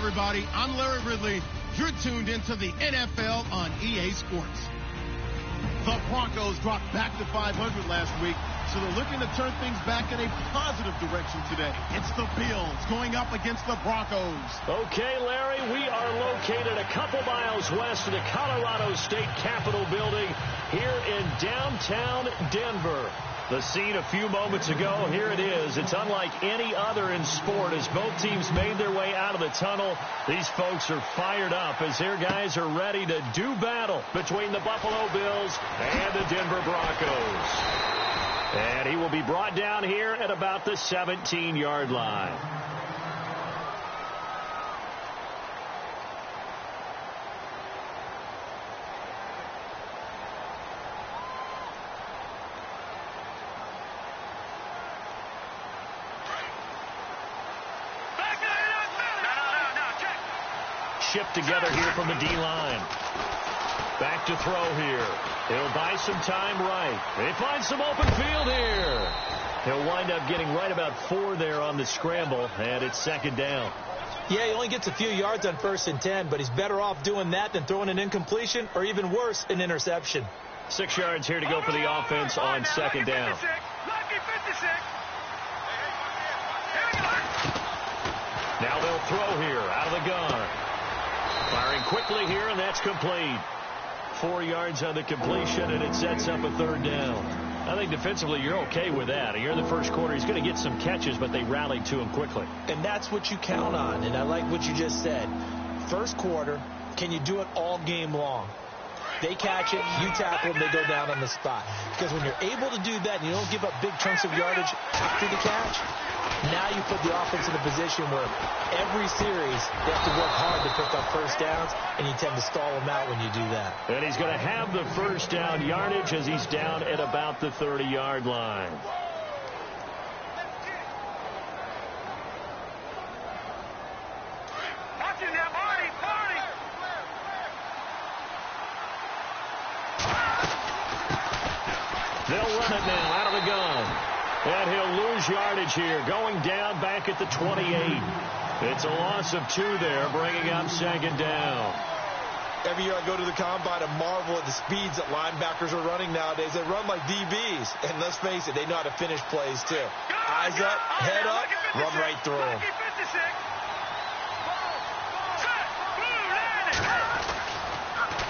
Everybody, I'm Larry Ridley. You're tuned into the NFL on EA Sports. The Broncos dropped back to 500 last week, so they're looking to turn things back in a positive direction today. It's the Bills going up against the Broncos. Okay, Larry, we are located a couple miles west of the Colorado State Capitol building here in downtown Denver. The scene a few moments ago, here it is. It's unlike any other in sport as both teams made their way out of the tunnel. These folks are fired up as their guys are ready to do battle between the Buffalo Bills and the Denver Broncos. And he will be brought down here at about the 17-yard line. Shift together here from the D-line. Back to throw here. He'll buy some time right. They find some open field here. He'll wind up getting right about 4 there on the scramble, and it's second down. Yeah, he only gets a few yards on 1st and 10, but he's better off doing that than throwing an incompletion or even worse, an interception. 6 yards here to go for the offense on second down. Now they'll throw here out of the gun. Firing quickly here, and that's complete. 4 yards on the completion, and it sets up a third down. I think defensively you're okay with that. Here in the first quarter, he's going to get some catches, but they rallied to him quickly. And that's what you count on, and I like what you just said. First quarter, can you do it all game long? They catch it, you tackle them, they go down on the spot. Because when you're able to do that and you don't give up big chunks of yardage after the catch, now you put the offense in a position where every series they have to work hard to pick up first downs, and you tend to stall them out when you do that. And he's going to have the first down yardage as he's down at about the 30-yard line. They'll run it now out of the gun. And he'll lose yardage here, going down back at the 28. It's a loss of 2 there, bringing up second down. Every year I go to the combine and marvel at the speeds that linebackers are running nowadays. They run like DBs. And let's face it, they know how to finish plays too. Eyes up, head up, run right through them.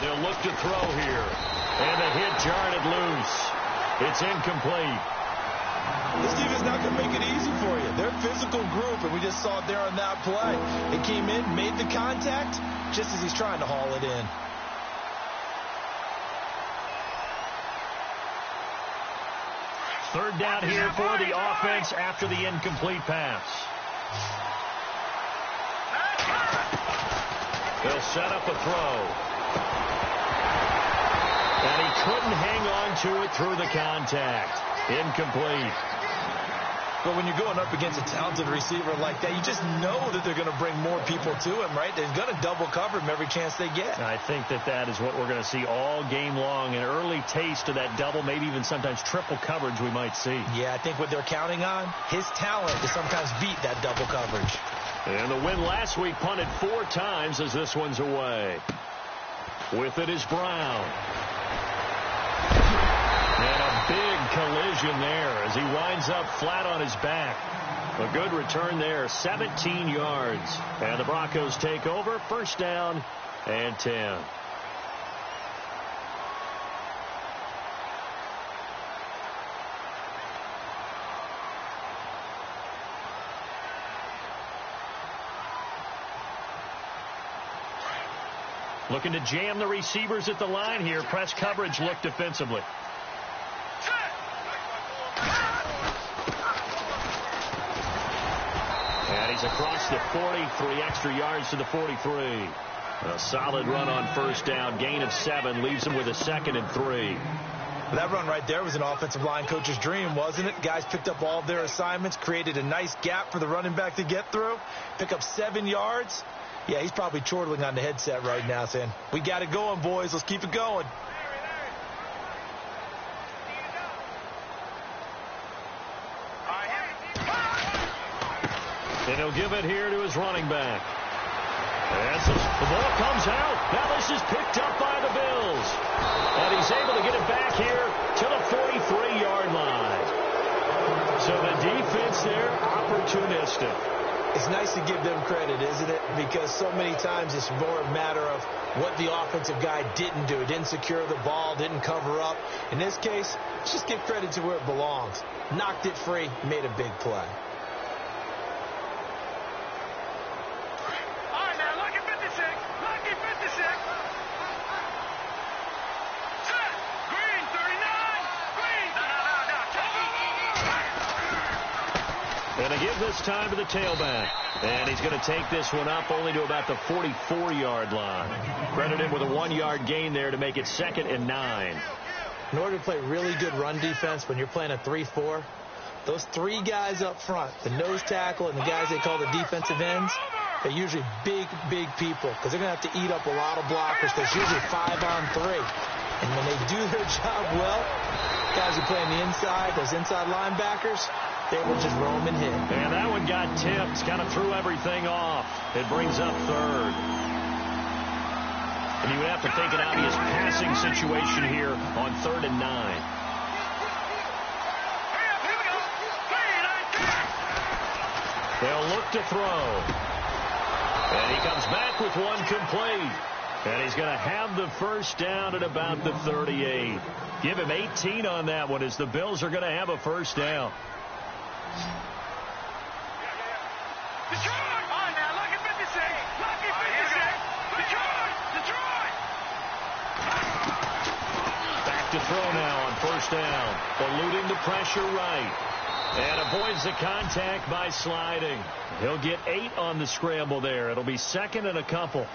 They'll look to throw here. And the hit jarred loose. It's incomplete. This defense not going to make it easy for you. They're a physical group, and we just saw it there on that play. It came in, made the contact, just as he's trying to haul it in. Third down here for the offense after the incomplete pass. They'll set up a throw. And he couldn't hang on to it through the contact. Incomplete. But when you're going up against a talented receiver like that, you just know that they're going to bring more people to him, right? They're going to double cover him every chance they get. I think that is what we're going to see all game long. An early taste of that double, maybe even sometimes triple coverage we might see. Yeah, I think what they're counting on, his talent to sometimes beat that double coverage. And the win last week punted 4 times as this one's away. With it is Brown. And a big collision there as he winds up flat on his back. A good return there, 17 yards. And the Broncos take over, first down and 10. Looking to jam the receivers at the line here. Press coverage look defensively. And he's across the 40, 3 extra yards to the 43. A solid run on first down. Gain of 7 leaves him with a 2nd and 3. That run right there was an offensive line coach's dream, wasn't it? Guys picked up all of their assignments, created a nice gap for the running back to get through, pick up 7 yards. Yeah, he's probably chortling on the headset right now saying, we got it going, boys. Let's keep it going. And he'll give it here to his running back. As the ball comes out. Now this is picked up by the Bills. And he's able to get it back here to the 43-yard line. So the defense there, opportunistic. It's nice to give them credit, isn't it? Because so many times it's more a matter of what the offensive guy didn't do. Didn't secure the ball, didn't cover up. In this case, let's just give credit to where it belongs. Knocked it free, made a big play. And they give this time to the tailback. And he's going to take this one up only to about the 44-yard line. Credit him with a 1-yard gain there to make it 2nd and 9. In order to play really good run defense when you're playing a 3-4, those 3 guys up front, the nose tackle and the guys they call the defensive ends, they're usually big people because they're going to have to eat up a lot of blockers. There's usually 5 on 3. And when they do their job well, guys who play on the inside, those inside linebackers, they will just roam and hit. And that one got tipped, kind of threw everything off. It brings up 3rd. And you would have to think an obvious passing situation here on 3rd and 9. They'll look to throw. And he comes back with one complete. And he's going to have the first down at about the 38. Give him 18 on that one as the Bills are going to have a first down. Back to throw now on first down. Eluding the pressure right. And avoids the contact by sliding. He'll get 8 on the scramble there. It'll be 2nd and a couple.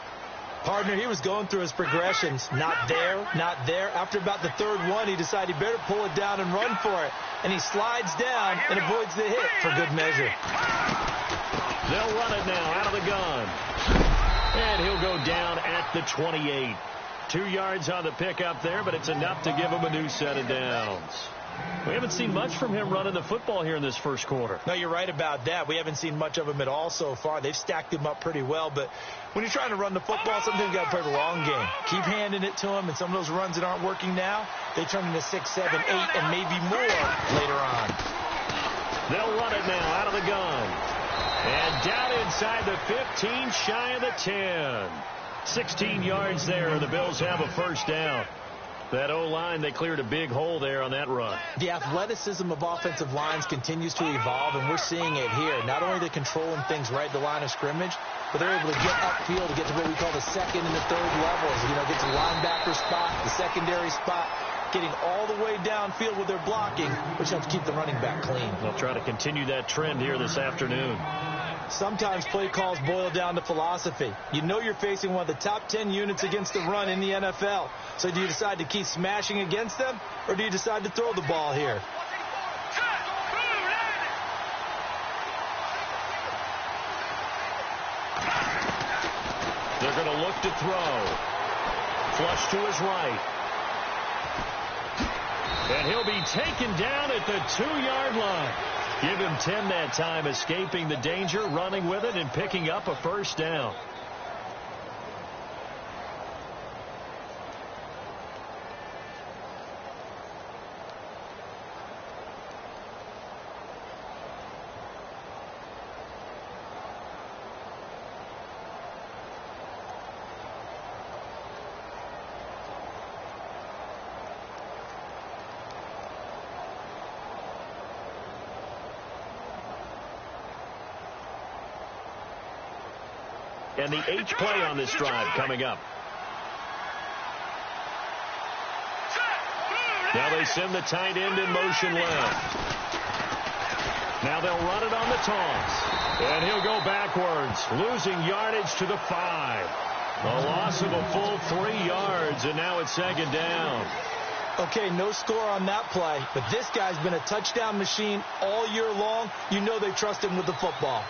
Partner, he was going through his progressions. Not there, not there. After about the 3rd one, he decided he better pull it down and run for it. And he slides down and avoids the hit for good measure. They'll run it now out of the gun. And he'll go down at the 28. 2 yards on the pickup there, but it's enough to give him a new set of downs. We haven't seen much from him running the football here in this first quarter. No, you're right about that. We haven't seen much of him at all so far. They've stacked him up pretty well, but when you're trying to run the football, sometimes you got to play the long game. Keep handing it to him, and some of those runs that aren't working now, they turn into 6, 7, 8, and maybe more later on. They'll run it now out of the gun. And down inside the 15, shy of the 10. 16 yards there, the Bills have a first down. That O-line, they cleared a big hole there on that run. The athleticism of offensive lines continues to evolve, and we're seeing it here. Not only are they controlling things right at the line of scrimmage, but they're able to get upfield to get to what we call the 2nd and the 3rd levels. You know, get to the linebacker spot, the secondary spot, getting all the way downfield with their blocking, which helps keep the running back clean. They'll try to continue that trend here this afternoon. Sometimes play calls boil down to philosophy. You know you're facing one of the top 10 units against the run in the NFL. So do you decide to keep smashing against them, or do you decide to throw the ball here? They're going to look to throw. Flush to his right. And he'll be taken down at the 2-yard line. Give him 10 that time, escaping the danger, running with it, and picking up a first down. And the H play on this drive coming up. Now they send the tight end in motion left. Now they'll run it on the toss. And he'll go backwards, losing yardage to the 5. A loss of a full 3 yards, and now it's 2nd down. Okay, no score on that play, but this guy's been a touchdown machine all year long. You know they trust him with the football.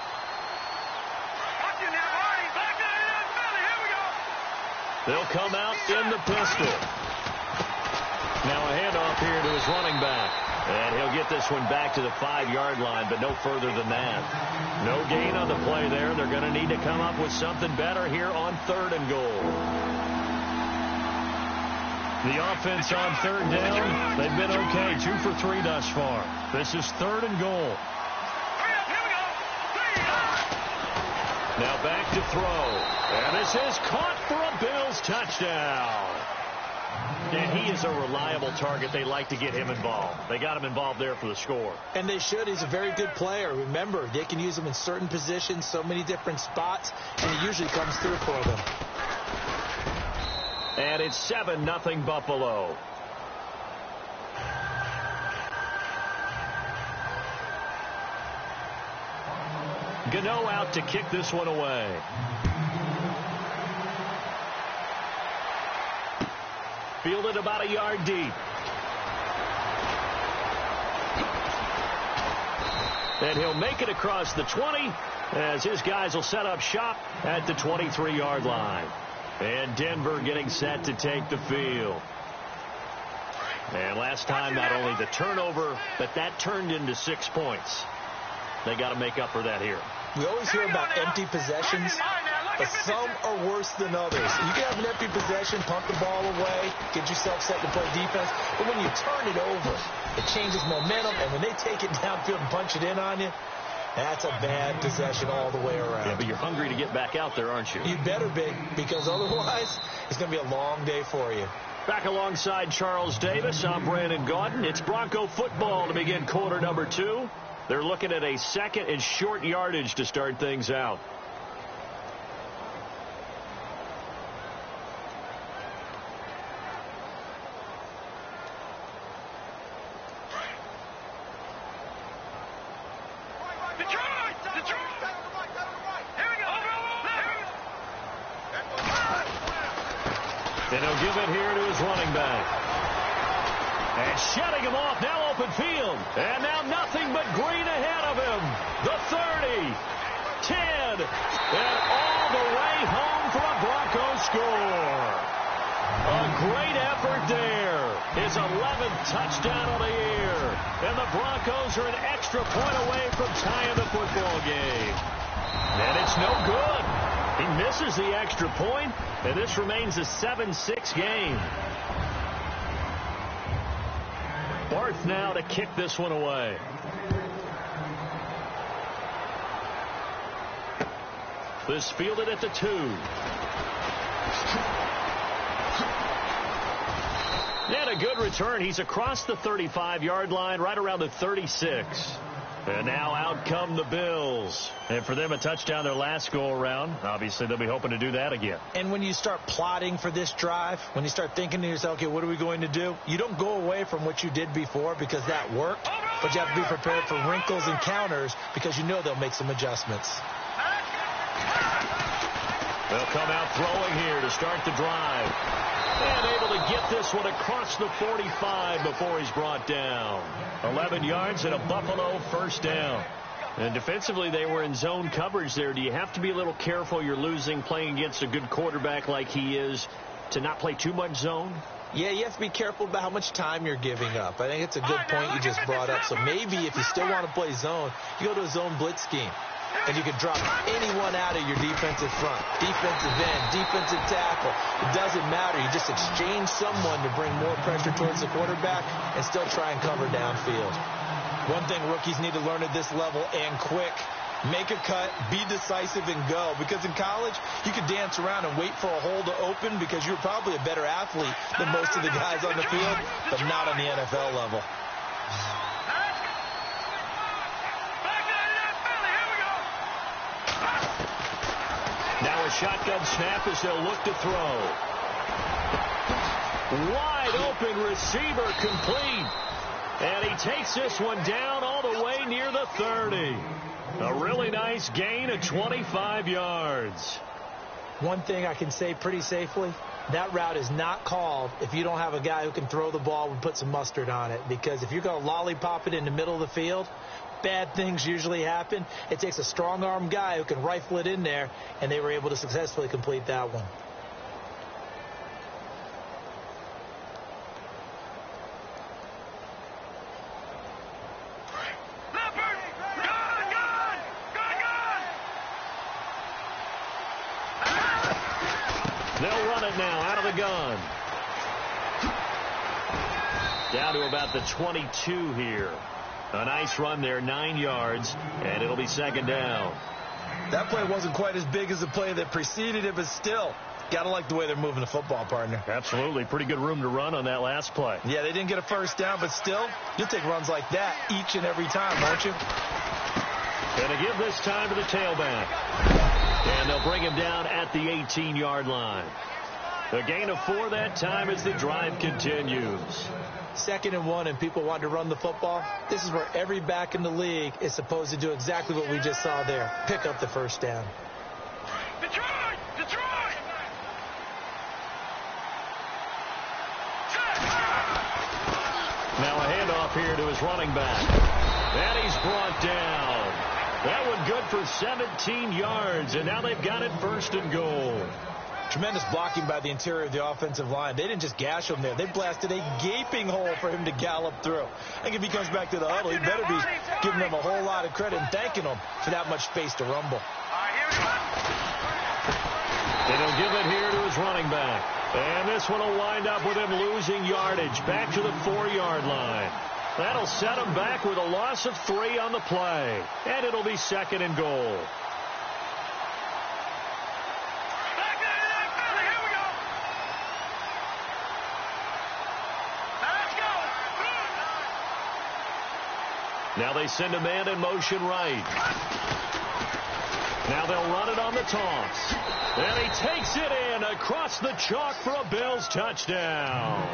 They'll come out in the pistol. Now a handoff here to his running back. And he'll get this one back to the 5-yard line, but no further than that. No gain on the play there. They're going to need to come up with something better here on 3rd and goal. The offense on 3rd down, they've been okay. 2 for 3 thus far. This is 3rd and goal. Now back to throw. And this is caught for a Bills touchdown. And he is a reliable target. They like to get him involved. They got him involved there for the score. And they should. He's a very good player. Remember, they can use him in certain positions, so many different spots, and he usually comes through for them. And it's 7-0 Buffalo. Gano out to kick this one away. Fielded about a yard deep. And he'll make it across the 20 as his guys will set up shop at the 23-yard line. And Denver getting set to take the field. And last time, not only the turnover, but that turned into 6 points. They got to make up for that here. We always hear about empty possessions, but some are worse than others. You can have an empty possession, punt the ball away, get yourself set to play defense, but when you turn it over, it changes momentum, and when they take it downfield and punch it in on you, that's a bad possession all the way around. Yeah, but you're hungry to get back out there, aren't you? You better be, because otherwise, it's going to be a long day for you. Back alongside Charles Davis, I'm Brandon Gaudin. It's Bronco football to begin quarter number 2. They're looking at a 2nd and short yardage to start things out. And he'll give it here to his running back. And shutting him off, now open field. And now nothing but green ahead of him. The 30, 10, and all the way home for a Broncos score. A great effort there. His 11th touchdown of the year. And the Broncos are an extra point away from tying the football game. And it's no good. He misses the extra point, and this remains a 7-6 game. Barth now to kick this one away. This fielded at the 2. And a good return. He's across the 35-yard line, right around the 36. And now out come the Bills. And for them, a touchdown their last go-around. Obviously, they'll be hoping to do that again. And when you start plotting for this drive, when you start thinking to yourself, okay, what are we going to do? You don't go away from what you did before because that worked. but you have to be prepared for wrinkles and counters because you know they'll make some adjustments. They'll come out throwing here to start the drive. And able to get this one across the 45 before he's brought down. 11 yards and a Buffalo first down. And defensively, they were in zone coverage there. Do you have to be a little careful? You're losing playing against a good quarterback like he is to not play too much zone? Yeah, you have to be careful about how much time you're giving up. I think it's a good point you just brought up. So maybe if you still want to play zone, you go to a zone blitz scheme. And you can drop anyone out of your defensive front, defensive end, defensive tackle. It doesn't matter. You just exchange someone to bring more pressure towards the quarterback and still try and cover downfield. One thing rookies need to learn at this level and quick, make a cut, be decisive, and go. Because in college, you could dance around and wait for a hole to open because you're probably a better athlete than most of the guys on the field, but not on the NFL level. Now a shotgun snap as they'll look to throw. Wide open receiver complete. And he takes this one down all the way near the 30. A really nice gain of 25 yards. One thing I can say pretty safely, that route is not called if you don't have a guy who can throw the ball and put some mustard on it. Because if you're going to lollipop it in the middle of the field, bad things usually happen. It takes a strong-arm guy who can rifle it in there, and they were able to successfully complete that one. They'll run it now out of the gun. Down to about the 22 here. A nice run there, 9 yards, and it'll be second down. That play wasn't quite as big as the play that preceded it, but still, got to like the way they're moving the football, partner. Absolutely. Pretty good room to run on that last play. Yeah, they didn't get a first down, but still, you'll take runs like that each and every time, won't you? Going to give this time to the tailback. And they'll bring him down at the 18-yard line. A gain of 4 that time as the drive continues. 2nd and 1, and people want to run the football. This is where every back in the league is supposed to do exactly what we just saw there. Pick up the first down. Detroit! Detroit! Now a handoff here to his running back. And he's brought down. That one good for 17 yards, and now they've got it 1st and goal. Tremendous blocking by the interior of the offensive line. They didn't just gash him there. They blasted a gaping hole for him to gallop through. I think if he comes back to the huddle, he better be giving them a whole lot of credit and thanking them for that much space to rumble. And he'll give it here to his running back. And this one will wind up with him losing yardage back to the 4-yard line. That'll set him back with a loss of 3 on the play. And it'll be 2nd and goal. Now they send a man in motion right. Now they'll run it on the toss. And he takes it in across the chalk for a Bills touchdown.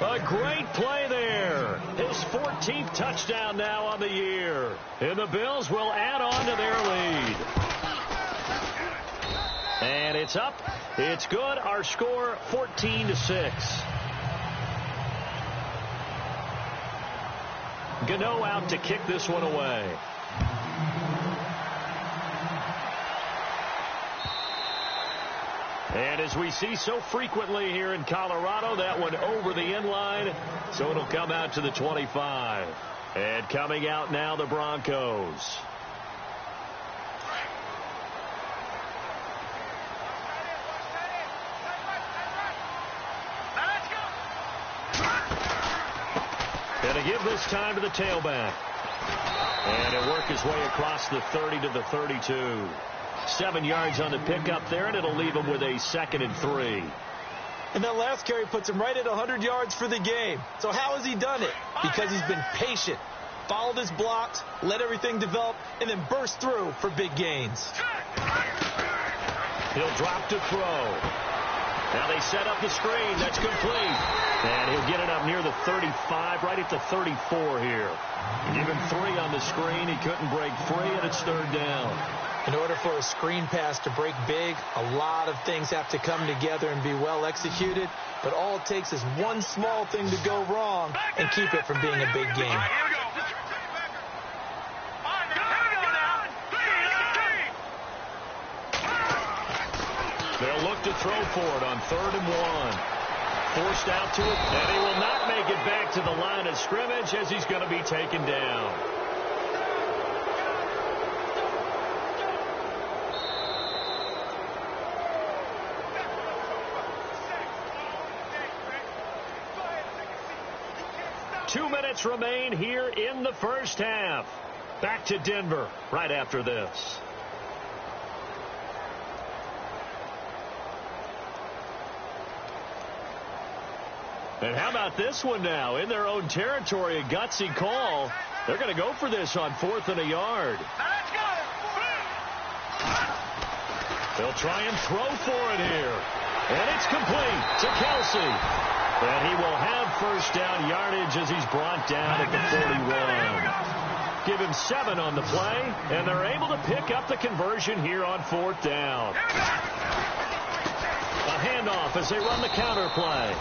A great play there. His 14th touchdown now on the year. And the Bills will add on to their lead. And it's up. It's good. Our score 14-6. Gano out to kick this one away. And as we see so frequently here in Colorado, that one over the end line, so it'll come out to the 25. And coming out now, the Broncos. Going to give this time to the tailback. And he'll work his way across the 30 to the 32. 7 yards on the pickup there, and it'll leave him with a 2nd and 3. And that last carry puts him right at 100 yards for the game. So how has he done it? Because he's been patient, followed his blocks, let everything develop, and then burst through for big gains. He'll drop to throw. Now they set up the screen. That's complete. And he'll get it up near the 35, right at the 34 here. Give him 3 on the screen. He couldn't break free, and it's 3rd down. In order for a screen pass to break big, a lot of things have to come together and be well executed. But all it takes is one small thing to go wrong and keep it from being a big game. They'll look to throw for it on 3rd and 1. Forced out to it, and he will not make it back to the line of scrimmage as he's going to be taken down. Two minutes remain here in the first half. Back to Denver right after this. And how about this one now? In their own territory, a gutsy call. They're going to go for this on 4th and a yard. They'll try and throw for it here. And it's complete to Kelsey. And he will have first down yardage as he's brought down at the 41. Give him 7 on the play, and they're able to pick up the conversion here on 4th down. A handoff as they run the counter play.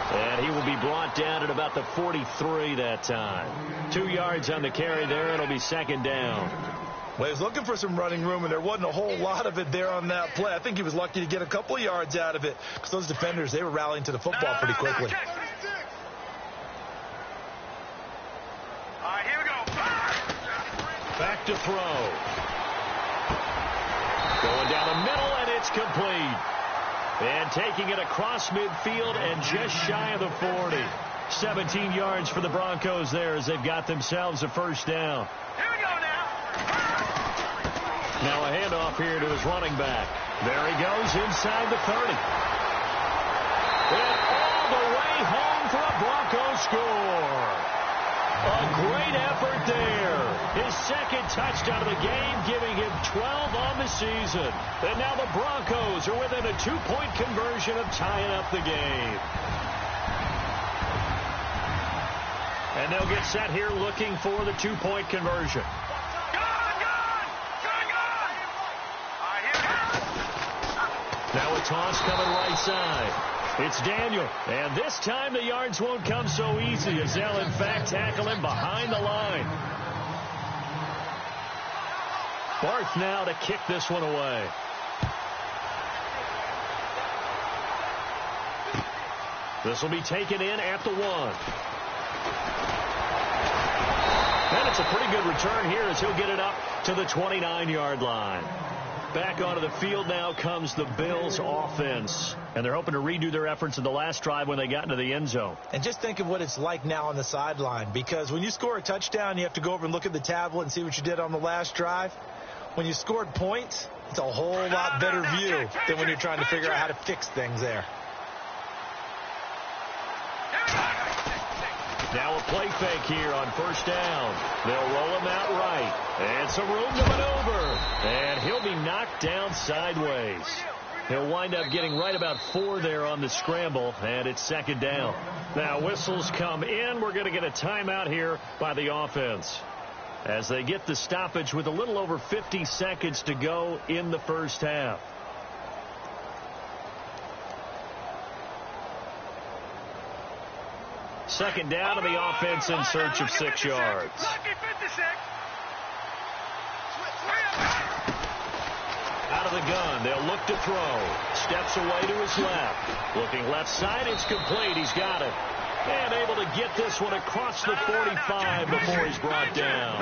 And he will be brought down at about the 43 that time. 2 yards on the carry there. It'll be 2nd down. Well, he was looking for some running room, and there wasn't a whole lot of it there on that play. I think he was lucky to get a couple of yards out of it because those defenders, they were rallying to the football pretty quickly. All right, here we go. Back to throw. Going down the middle, and it's complete. And taking it across midfield and just shy of the 40. 17 yards for the Broncos there as they've got themselves a first down. Here we go now. Now a handoff here to his running back. There he goes inside the 30. And all the way home for a Broncos score. A great effort there. His 2nd touchdown of the game, giving him 12 on the season. And now the Broncos are within a 2-point conversion of tying up the game. And they'll get set here looking for the 2-point conversion. Now a toss coming right side. It's Daniel, and this time the yards won't come so easy as they'll, in fact, tackle him behind the line. Barth now to kick this one away. This will be taken in at the 1. And it's a pretty good return here as he'll get it up to the 29-yard line. Back onto the field now comes the Bills offense. And they're hoping to redo their efforts in the last drive when they got into the end zone. And just think of what it's like now on the sideline. Because when you score a touchdown, you have to go over and look at the tablet and see what you did on the last drive. When you scored points, it's a whole lot better view than when you're trying to figure out how to fix things there. Now a play fake here on first down. They'll roll him out right. And some room to maneuver. And he'll be knocked down sideways. He'll wind up getting right about 4 there on the scramble. And it's 2nd down. Now whistles come in. We're going to get a timeout here by the offense. As they get the stoppage with a little over 50 seconds to go in the first half. Second down to the offense in search of 6 yards. Out of the gun, they'll look to throw. Steps away to his left. Looking left side, it's complete. He's got it. And able to get this one across the 45 before he's brought down.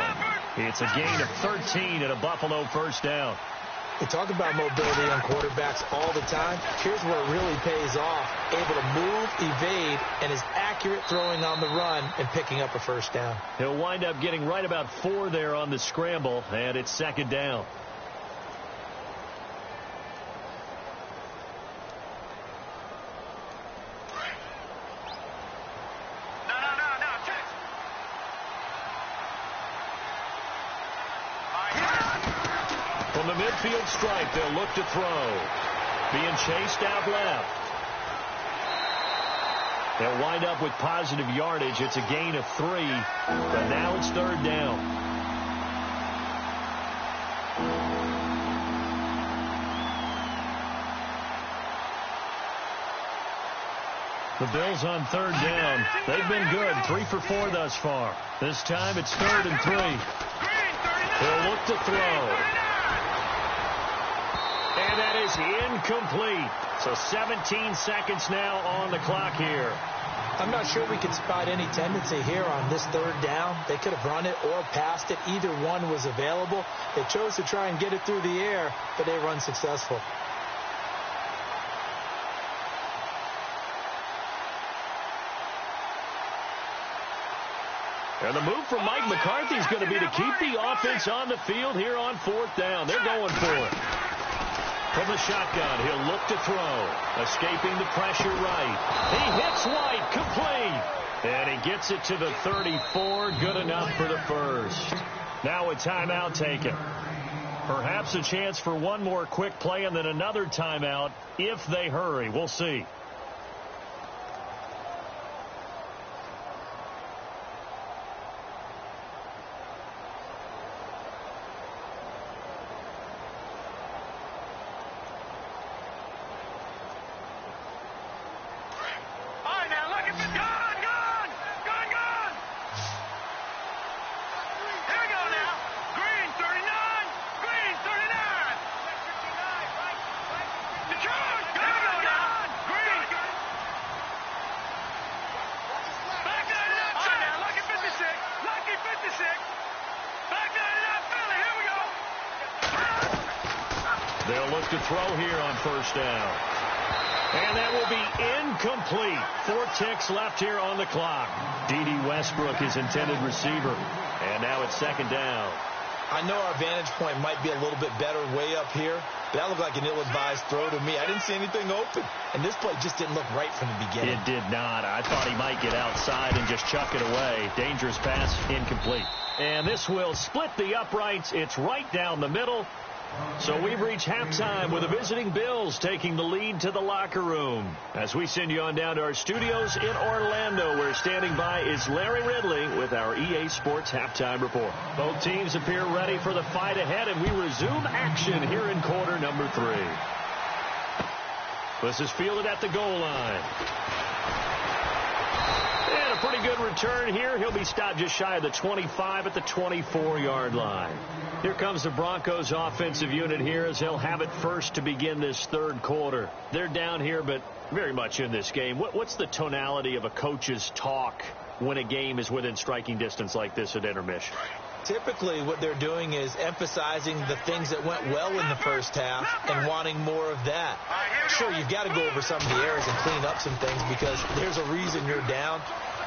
It's a gain of 13 and a Buffalo first down. We talk about mobility on quarterbacks all the time. Here's where it really pays off. Able to move, evade, and is accurate throwing on the run and picking up a first down. He'll wind up getting right about 4 there on the scramble, and it's 2nd down. From the midfield stripe, they'll look to throw. Being chased out left. They'll wind up with positive yardage. It's a gain of 3, but now it's 3rd down. The Bills on 3rd down. They've been good, 3 for 4 thus far. This time it's 3rd and 3. They'll look to throw. And that is incomplete. So 17 seconds now on the clock here. I'm not sure we could spot any tendency here on this 3rd down. They could have run it or passed it. Either one was available. They chose to try and get it through the air, but they were unsuccessful. And the move from Mike McCarthy is going to be to keep the offense on the field here on 4th down. They're going for it. From the shotgun, he'll look to throw. Escaping the pressure right. He hits White, complete. And he gets it to the 34. Good enough for the first. Now a timeout taken. Perhaps a chance for one more quick play and then another timeout if they hurry. We'll see. They'll look to throw here on 1st down. And that will be incomplete. 4 ticks left here on the clock. D.D. Westbrook is intended receiver. And now it's 2nd down. I know our vantage point might be a little bit better way up here, but that looked like an ill-advised throw to me. I didn't see anything open. And this play just didn't look right from the beginning. It did not. I thought he might get outside and just chuck it away. Dangerous pass, incomplete. And this will split the uprights. It's right down the middle. So we've reached halftime with the visiting Bills taking the lead to the locker room. As we send you on down to our studios in Orlando, where standing by is Larry Ridley with our EA Sports Halftime Report. Both teams appear ready for the fight ahead, and we resume action here in quarter number 3. This is fielded at the goal line. And a pretty good return here. He'll be stopped just shy of the 25 at the 24-yard line. Here comes the Broncos offensive unit here as they'll have it first to begin this 3rd quarter. They're down here, but very much in this game. What's the tonality of a coach's talk when a game is within striking distance like this at intermission? Typically, what they're doing is emphasizing the things that went well in the first half and wanting more of that. Sure, you've got to go over some of the errors and clean up some things because there's a reason you're down.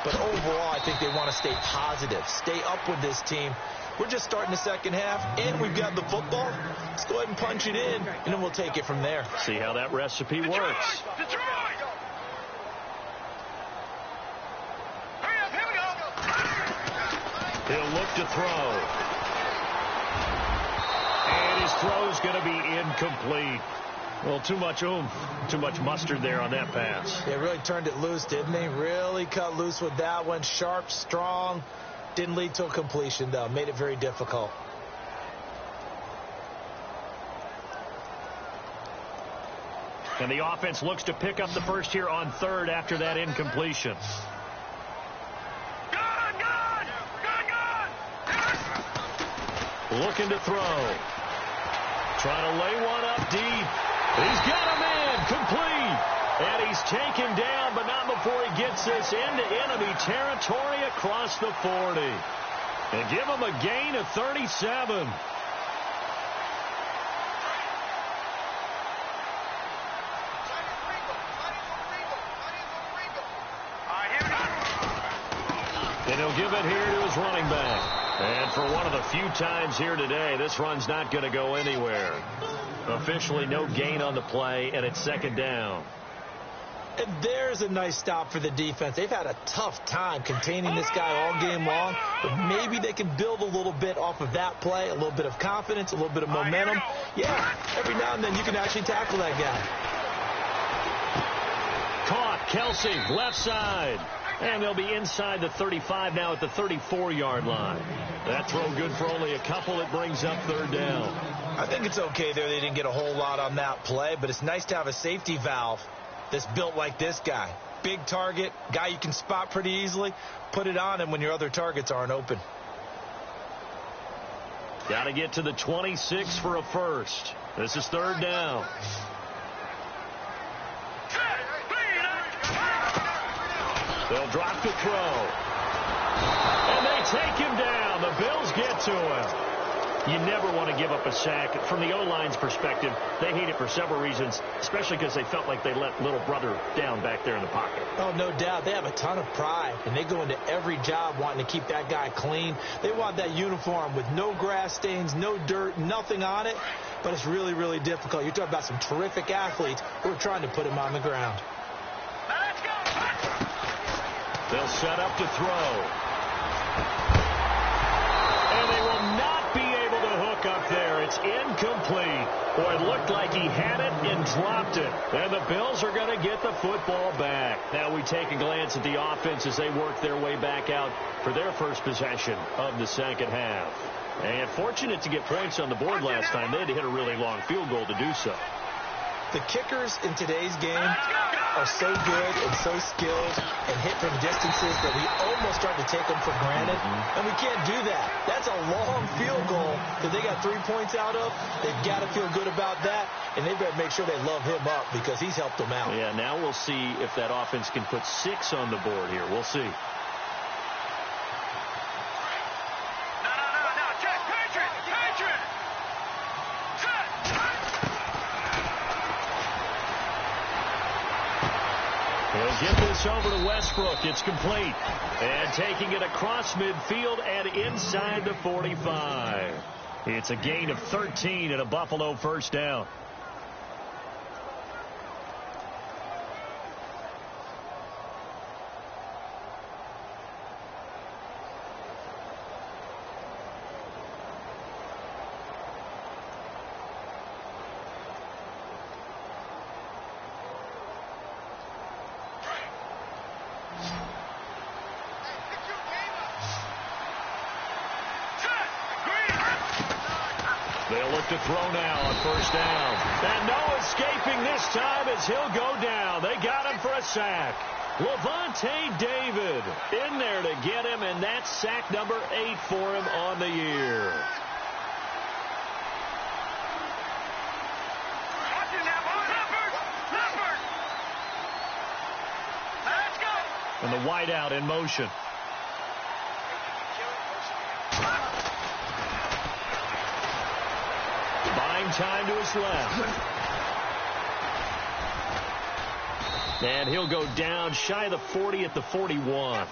But overall, I think they want to stay positive, stay up with this team. We're just starting the 2nd half, and we've got the football. Let's go ahead and punch it in, and then we'll take it from there. See how that recipe works. Detroit! Hurry up, here we go! He'll look to throw. And his throw's going to be incomplete. Well, too much oomph, too much mustard there on that pass. They really turned it loose, didn't they? Really cut loose with that one. Sharp, strong. Didn't lead to a completion, though. Made it very difficult. And the offense looks to pick up the first here on 3rd after that incompletion. Looking to throw. Trying to lay one up deep. He's got a man. Complete. And he's taken down, but not before he gets this into enemy territory across the 40. And give him a gain of 37. And he'll give it here to his running back. And for one of the few times here today, this run's not going to go anywhere. Officially no gain on the play, and it's 2nd down. And there's a nice stop for the defense. They've had a tough time containing this guy all game long, but maybe they can build a little bit off of that play, a little bit of confidence, a little bit of momentum. Yeah, every now and then you can actually tackle that guy. caught. Kelsey, left side. And they'll be inside the 35 now at the 34-yard line. That throw good for only a couple. It brings up third down. I think it's okay there. They didn't get a whole lot on that play, but it's nice to have a safety valve that's built like this guy. Big target, guy you can spot pretty easily. Put it on him when your other targets aren't open. Got to get to the 26 for a first. This is third down. They'll drop the throw. And they take him down. The Bills get to him. You never want to give up a sack. From the O-line's perspective, they hate it for several reasons, especially because they felt like they let little brother down back there in the pocket. Oh, no doubt. They have a ton of pride, and they go into every job wanting to keep that guy clean. They want that uniform with no grass stains, no dirt, nothing on it, but it's really, really difficult. You're talking about some terrific athletes who are trying to put him on the ground. They'll set up to throw. And they will not be able to hook up there. It's incomplete. Boy, it looked like he had it and dropped it. And the Bills are going to get the football back. Now we take a glance at the offense as they work their way back out for their first possession of the second half. And fortunate to get points on the board last time. They had to hit a really long field goal to do so. The kickers in today's game are so good and so skilled and hit from distances that we almost start to take them for granted. And we can't do that. That's a long field goal that they got 3 points out of. They've got to feel good about that, and they better make sure they love him up because he's helped them out. Yeah, now we'll see if that offense can put 6 on the board here. We'll see. He'll get this over to Westbrook. It's complete. And taking it across midfield and inside the 45. It's a gain of 13 and a Buffalo first down. They'll look to throw now on first down. And no escaping this time as he'll go down. They got him for a sack. Levante David in there to get him, and that's sack number 8 for him on the year. And the wideout in motion. Buying time to his left. And he'll go down shy of the 40 at the 41.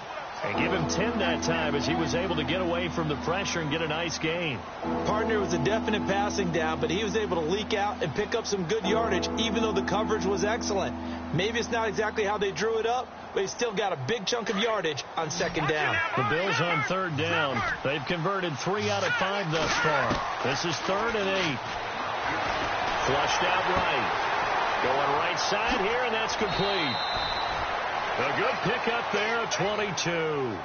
And give him 10 that time as he was able to get away from the pressure and get a nice gain. Partner was a definite passing down, but he was able to leak out and pick up some good yardage, even though the coverage was excellent. Maybe it's not exactly how they drew it up, but he still got a big chunk of yardage on second down. The Bills on third down. They've converted 3 out of 5 thus far. This is 3rd and 8. Flushed out right. Going right side here, and that's complete. A good pickup there, 22.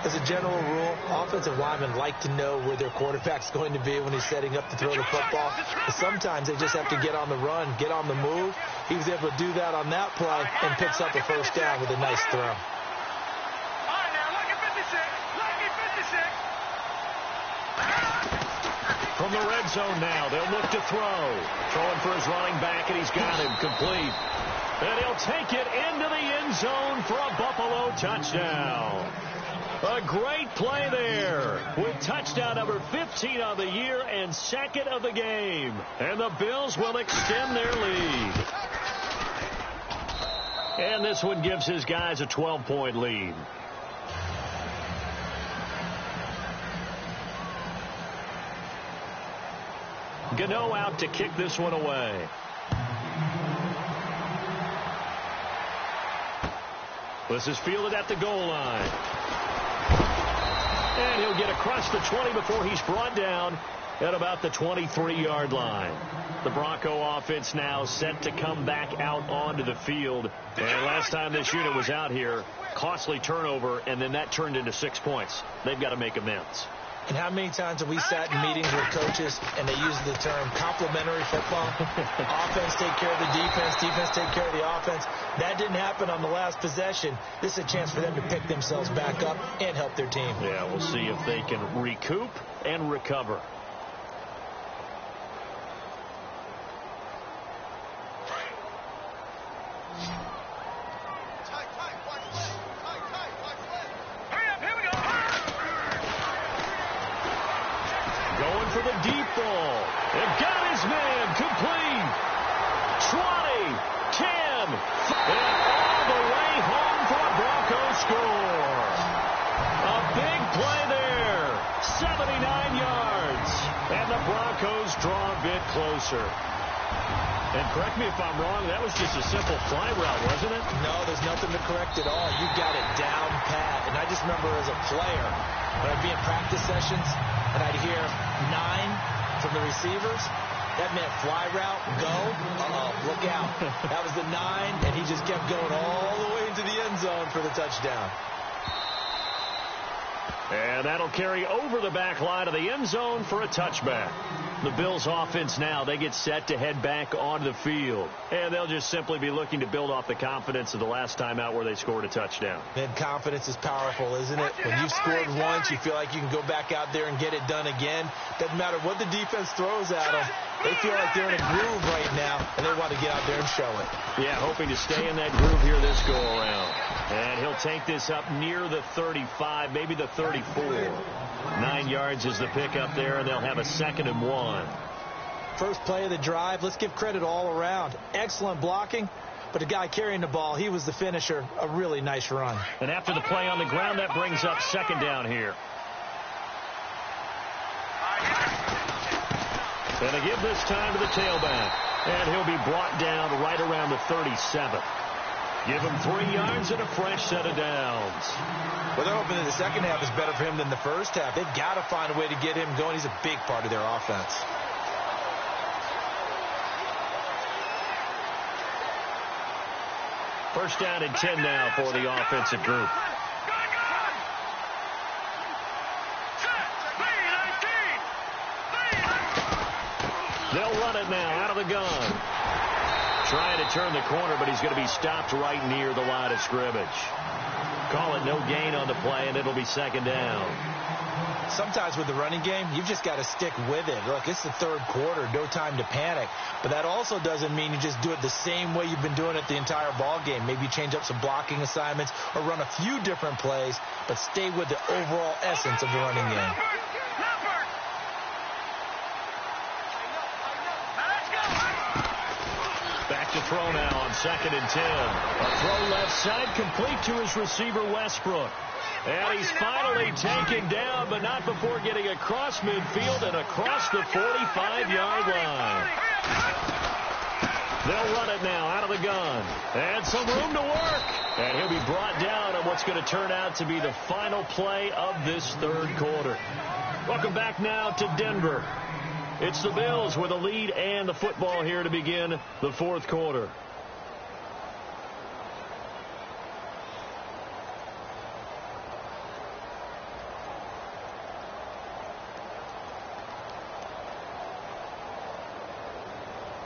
As a general rule, offensive linemen like to know where their quarterback's going to be when he's setting up to throw the football. But sometimes they just have to get on the run, get on the move. He was able to do that on that play and picks up a first down with a nice throw. From the red zone now, they'll look to throw. Throwing for his running back, and he's got him complete. And he'll take it into the end zone for a Buffalo touchdown. A great play there with touchdown number 15 on the year and 2nd of the game. And the Bills will extend their lead. And this one gives his guys a 12-point lead. Gano out to kick this one away. This is fielded at the goal line. And he'll get across the 20 before he's brought down at about the 23-yard line. The Bronco offense now set to come back out onto the field. And last time this unit was out here, costly turnover, and then that turned into 6 points. They've got to make amends. And how many times have we sat in meetings with coaches and they use the term complementary football? Offense take care of the defense, defense take care of the offense. That didn't happen on the last possession. This is a chance for them to pick themselves back up and help their team. Yeah, we'll see if they can recoup and recover. For the deep ball. It got his man complete. 20, 10, and all the way home for a Broncos score. A big play there. 79 yards. And the Broncos draw a bit closer. And correct me if I'm wrong, that was just a simple fly route, wasn't it? No, there's nothing to correct at all. You got it down pat. And I just remember as a player, when I'd be in practice sessions, and I'd hear 9 from the receivers. That meant fly route, go. Look out. That was the 9, and he just kept going all the way into the end zone for the touchdown. And that'll carry over the back line of the end zone for a touchback. The Bills offense now, they get set to head back onto the field. And they'll just simply be looking to build off the confidence of the last time out where they scored a touchdown. And confidence is powerful, isn't it? When you've scored once, you feel like you can go back out there and get it done again. Doesn't matter what the defense throws at them. They feel like they're in a groove right now, and they want to get out there and show it. Yeah, hoping to stay in that groove here this go-around. And he'll take this up near the 35, maybe the 34. 9 yards is the pickup there, and they'll have a 2nd and 1. First play of the drive, let's give credit all around. Excellent blocking, but the guy carrying the ball, he was the finisher. A really nice run. And after the play on the ground, that brings up 2nd down here. And they give this time to the tailback. And he'll be brought down right around the 37. Give him 3 yards and a fresh set of downs. Well, they're hoping that the second half is better for him than the first half. They've got to find a way to get him going. He's a big part of their offense. First down and 10 now for the offensive group. They'll run it now out of the gun. Trying to turn the corner, but he's going to be stopped right near the line of scrimmage. Call it no gain on the play, and it'll be 2nd down. Sometimes with the running game, you've just got to stick with it. Look, it's the 3rd quarter, no time to panic. But that also doesn't mean you just do it the same way you've been doing it the entire ball game. Maybe you change up some blocking assignments or run a few different plays, but stay with the overall essence of the running game. Back to throw now on 2nd and 10. A throw left side complete to his receiver Westbrook. And he's finally taken down, but not before getting across midfield and across the 45-yard line. They'll run it now out of the gun. And some room to work. And he'll be brought down on what's going to turn out to be the final play of this 3rd quarter. Welcome back now to Denver. It's the Bills with a lead and the football here to begin the 4th quarter.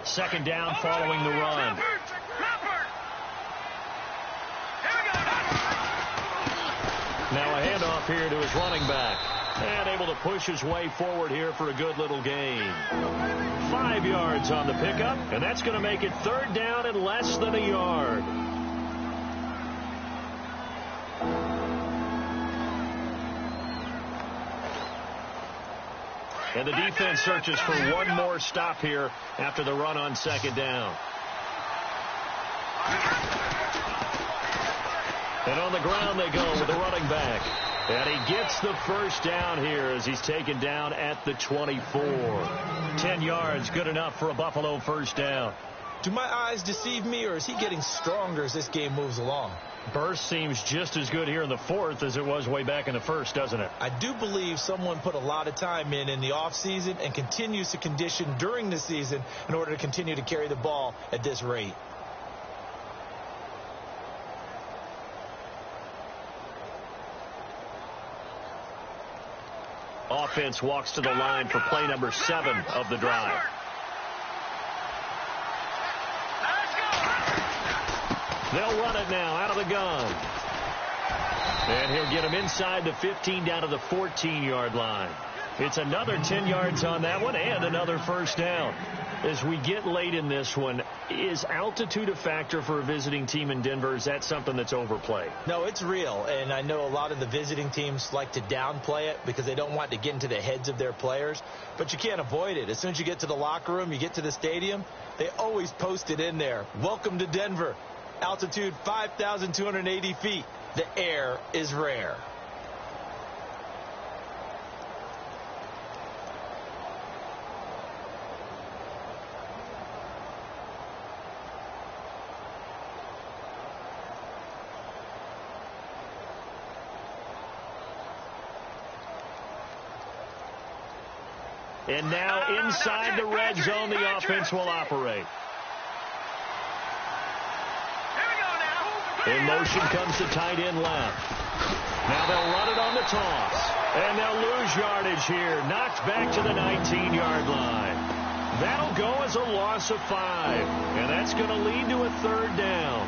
Second down following the run. Now a handoff here to his running back. And able to push his way forward here for a good little gain. 5 yards on the pickup, and that's going to make it 3rd down and less than a yard. And the defense searches for one more stop here after the run on 2nd down. And on the ground they go with the running back. And he gets the first down here as he's taken down at the 24. 10 yards, good enough for a Buffalo first down. Do my eyes deceive me, or is he getting stronger as this game moves along? Burst seems just as good here in the fourth as it was way back in the first, doesn't it? I do believe someone put a lot of time in the offseason and continues to condition during the season in order to continue to carry the ball at this rate. Offense walks to the line for play number 7 of the drive. They'll run it now out of the gun. And he'll get him inside the 15 down to the 14-yard line. It's another 10 yards on that one and another first down. As we get late in this one, is altitude a factor for a visiting team in Denver? Is that something that's overplayed? No, it's real, and I know a lot of the visiting teams like to downplay it because they don't want to get into the heads of their players, but you can't avoid it. As soon as you get to the locker room, you get to the stadium, they always post it in there. Welcome to Denver. Altitude 5,280 feet. The air is rare. And now inside the red zone, the offense will operate. In motion comes the tight end left. Now they'll run it on the toss. And they'll lose yardage here. Knocked back to the 19-yard line. That'll go as a loss of 5. And that's going to lead to a third down.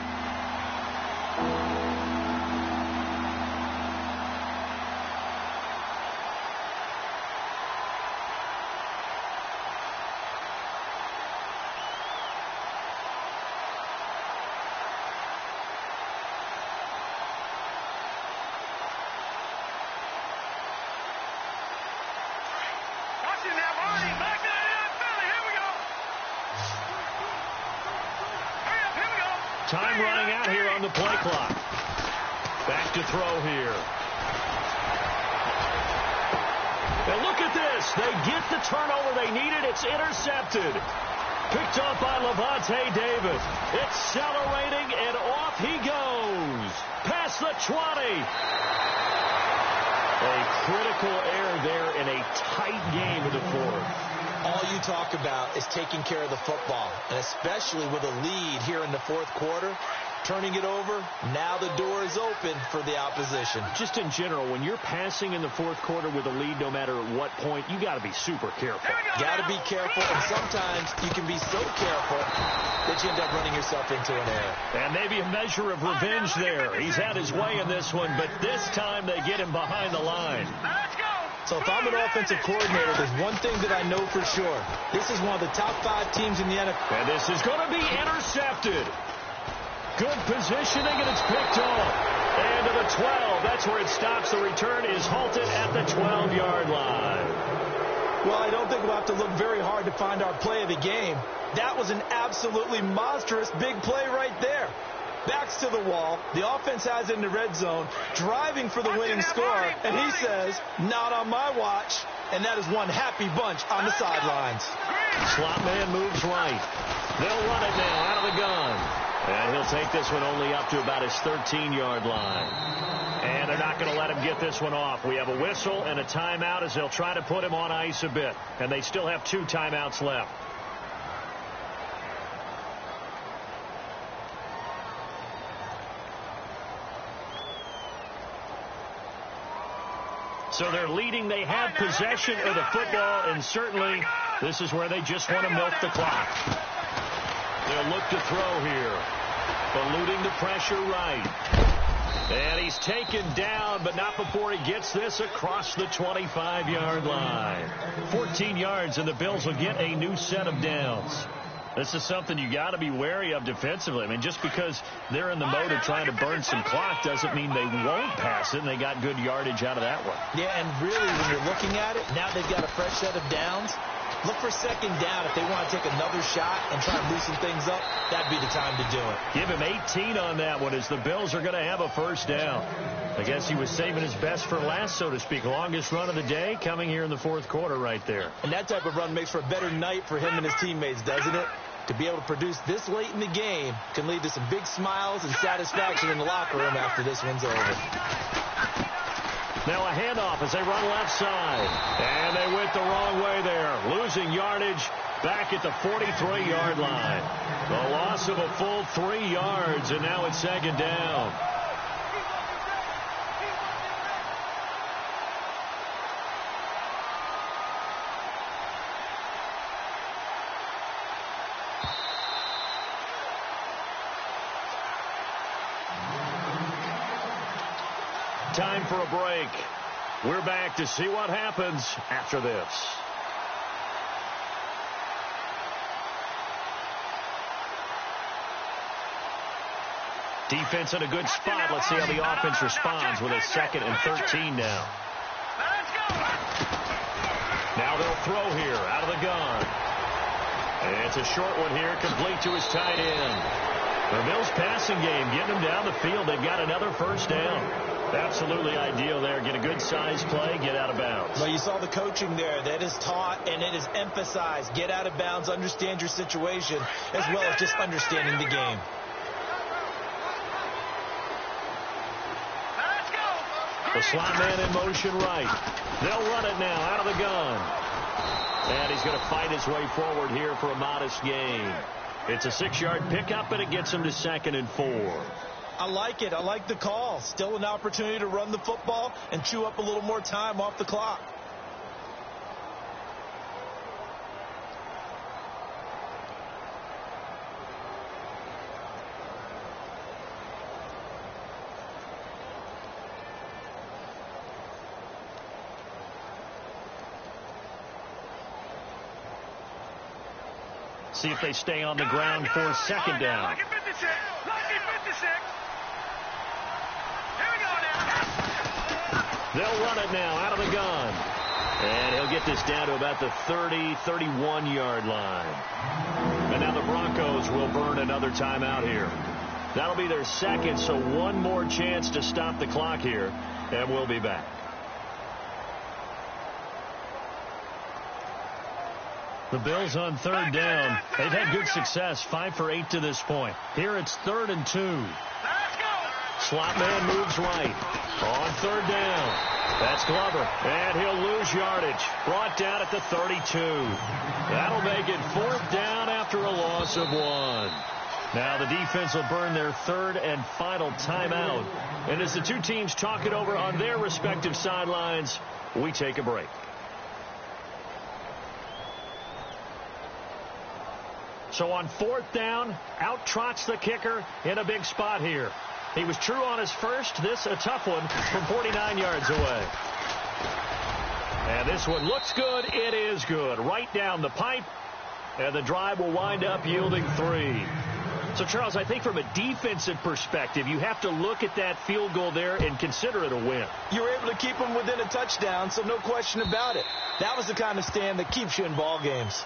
Time running out here on the play clock. Back to throw here. And look at this. They get the turnover they needed. It's intercepted. Picked up by Levante David. Accelerating, and off he goes. Past the 20. A critical error there in a tight game of the fourth. All you talk about is taking care of the football, and especially with a lead here in the fourth quarter, turning it over, now the door is open for the opposition. Just in general, when you're passing in the fourth quarter with a lead, no matter at what point, you got to be super careful. Got to be careful, and sometimes you can be so careful that you end up running yourself into an error. And maybe a measure of revenge there. He's had his way in this one, but this time they get him behind the line. So if I'm an offensive coordinator, there's one thing that I know for sure. This is one of the top 5 teams in the NFL. And this is going to be intercepted. Good positioning, and it's picked off. And to the 12. That's where it stops. The return is halted at the 12-yard line. Well, I don't think we'll have to look very hard to find our play of the game. That was an absolutely monstrous big play right there. Backs to the wall. The offense has it in the red zone, driving for the winning score, and he says, not on my watch. And that is one happy bunch on the sidelines. Slot man moves right. They'll run it now out of the gun. And he'll take this one only up to about his 13-yard line. And they're not going to let him get this one off. We have a whistle and a timeout as they'll try to put him on ice a bit. And they still have 2 timeouts left. So they're leading. They have possession of the football, and certainly this is where they just want to milk the clock. They'll look to throw here. Eluding the pressure right. And he's taken down, but not before he gets this across the 25-yard line. 14 yards, and the Bills will get a new set of downs. This is something you got to be wary of defensively. I mean, just because they're in the mode of trying to burn some clock doesn't mean they won't pass it, and they got good yardage out of that one. Yeah, and really, when you're looking at it, now they've got a fresh set of downs. Look for second down if they want to take another shot and try to loosen things up. That'd be the time to do it. Give him 18 on that one as the Bills are going to have a first down. I guess he was saving his best for last, so to speak. Longest run of the day coming here in the fourth quarter right there. And that type of run makes for a better night for him and his teammates, doesn't it? to be able to produce this late in the game can lead to some big smiles and satisfaction in the locker room after this one's over. Now a handoff as they run left side. And they went the wrong way there, losing yardage back at the 43-yard line. The loss of a full 3 yards, and now it's second down. Time for a break. We're back to see what happens after this. Defense in a good spot. Let's see how the offense responds with a 2nd and 13 now. Now they'll throw here out of the gun. And it's a short one here, complete to his tight end. The Bills passing game, getting them down the field. They've got another first down. Absolutely ideal there. Get a good size play, get out of bounds. Well, you saw the coaching there. That is taught and it is emphasized. Get out of bounds, understand your situation, as well as just understanding the game. The slot man in motion right. They'll run it now out of the gun. And he's going to fight his way forward here for a modest gain. It's a 6-yard pickup, and it gets him to 2nd and 4. I like it. I like the call. Still an opportunity to run the football and chew up a little more time off the clock. See if they stay on the ground for 2nd down. They'll run it now out of the gun. And he'll get this down to about the 30, 31-yard line. And now the Broncos will burn another timeout here. That'll be their 2nd, so one more chance to stop the clock here. And we'll be back. The Bills on 3rd down. They've had good success, 5 for 8 to this point. Here it's 3rd and 2. Slot man moves right. On 3rd down. That's Glover. And he'll lose yardage. Brought down at the 32. That'll make it 4th down after a loss of 1. Now the defense will burn their 3rd and final timeout. And as the two teams talk it over on their respective sidelines, we take a break. So on 4th down, out trots the kicker in a big spot here. He was true on his first. This a tough one from 49 yards away. And this one looks good. It is good. Right down the pipe. And the drive will wind up yielding 3. So, Charles, I think from a defensive perspective, you have to look at that field goal there and consider it a win. You were able to keep them within a touchdown, so no question about it. That was the kind of stand that keeps you in ball games.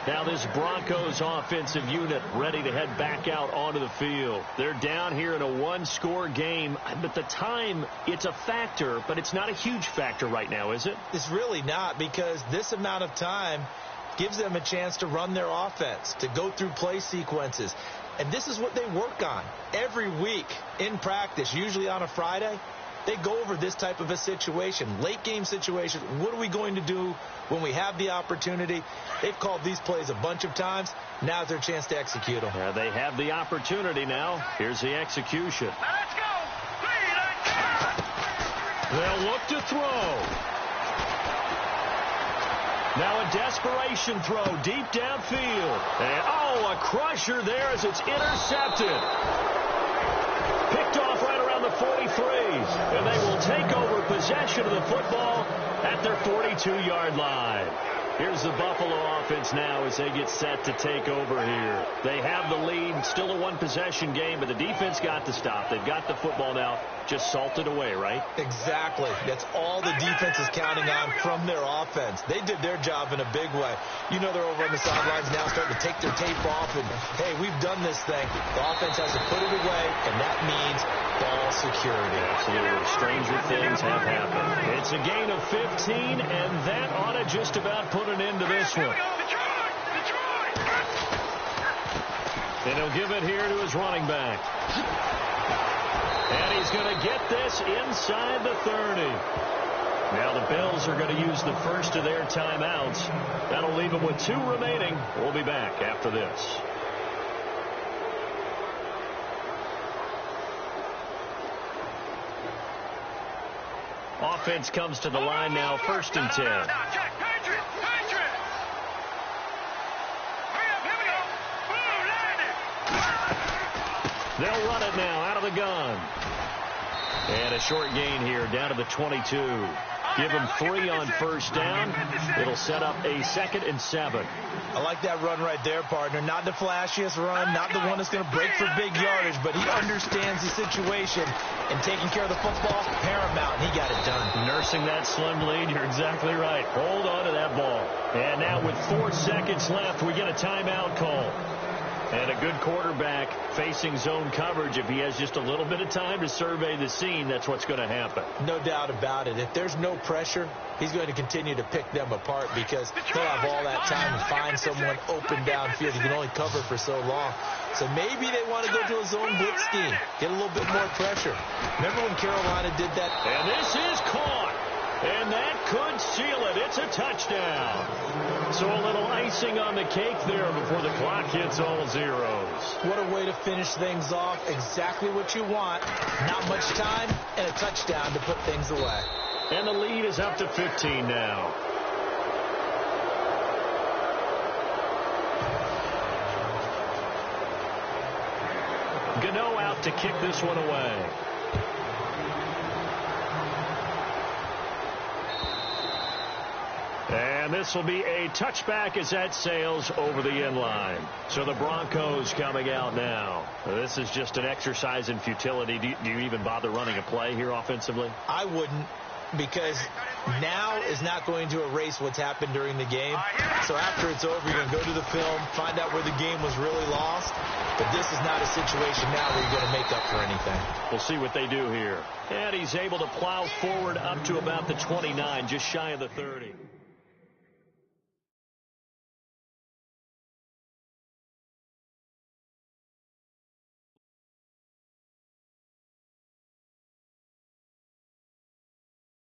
Now this Broncos offensive unit ready to head back out onto the field. They're down here in a 1-score game, but the time, it's a factor, but it's not a huge factor right now, is it? It's really not, because this amount of time gives them a chance to run their offense, to go through play sequences. And this is what they work on every week in practice, usually on a Friday. They go over this type of a situation, late game situation. What are we going to do when we have the opportunity? They've called these plays a bunch of times. Now's their chance to execute them. They have the opportunity now. Here's the execution. Let's go. They'll look to throw. Now a desperation throw deep downfield. And, a crusher there as it's intercepted. Picked off right around the 43. And they will take over possession of the football at their 42-yard line. Here's the Buffalo offense now as they get set to take over here. They have the lead, still a one-possession game, but the defense got to stop. They've got the football now, just salted away, right? Exactly. That's all the defense is counting on from their offense. They did their job in a big way. You know they're over on the sidelines now starting to take their tape off, and, hey, we've done this thing. The offense has to put it away, and that means ball security. Absolutely. Stranger things have happened. It's a gain of 15, and that ought to just about put an end to this one. Detroit! And he'll give it here to his running back. And he's going to get this inside the 30. Now the Bills are going to use the first of their timeouts. That'll leave them with 2 remaining. We'll be back after this. Offense comes to the line now, 1st and 10. They'll run it now out of the gun. And a short gain here down to the 22. Give them 3 on 1st down. It'll set up a 2nd and 7. I like that run right there, partner. Not the flashiest run, not the one that's going to break for big yardage, but he understands the situation, and taking care of the football, paramount, and he got it done. Nursing that slim lead, you're exactly right. Hold on to that ball. And now with 4 seconds left, we get a timeout call. And a good quarterback facing zone coverage, if he has just a little bit of time to survey the scene, that's what's going to happen. No doubt about it. If there's no pressure, he's going to continue to pick them apart because he'll have all that time to find someone open downfield. He can only cover for so long. So maybe they want to go to a zone blitz scheme, get a little bit more pressure. Remember when Carolina did that? And this is caught. And that could seal it. It's a touchdown. So a little icing on the cake there before the clock hits all zeros. What a way to finish things off. Exactly what you want. Not much time and a touchdown to put things away. And the lead is up to 15 now. Gano out to kick this one away. And this will be a touchback as that sails over the end line. So the Broncos coming out now. This is just an exercise in futility. Do you even bother running a play here offensively? I wouldn't, because now is not going to erase what's happened during the game. So after it's over, you're going to go to the film, find out where the game was really lost. But this is not a situation now where you're going to make up for anything. We'll see what they do here. And he's able to plow forward up to about the 29, just shy of the 30.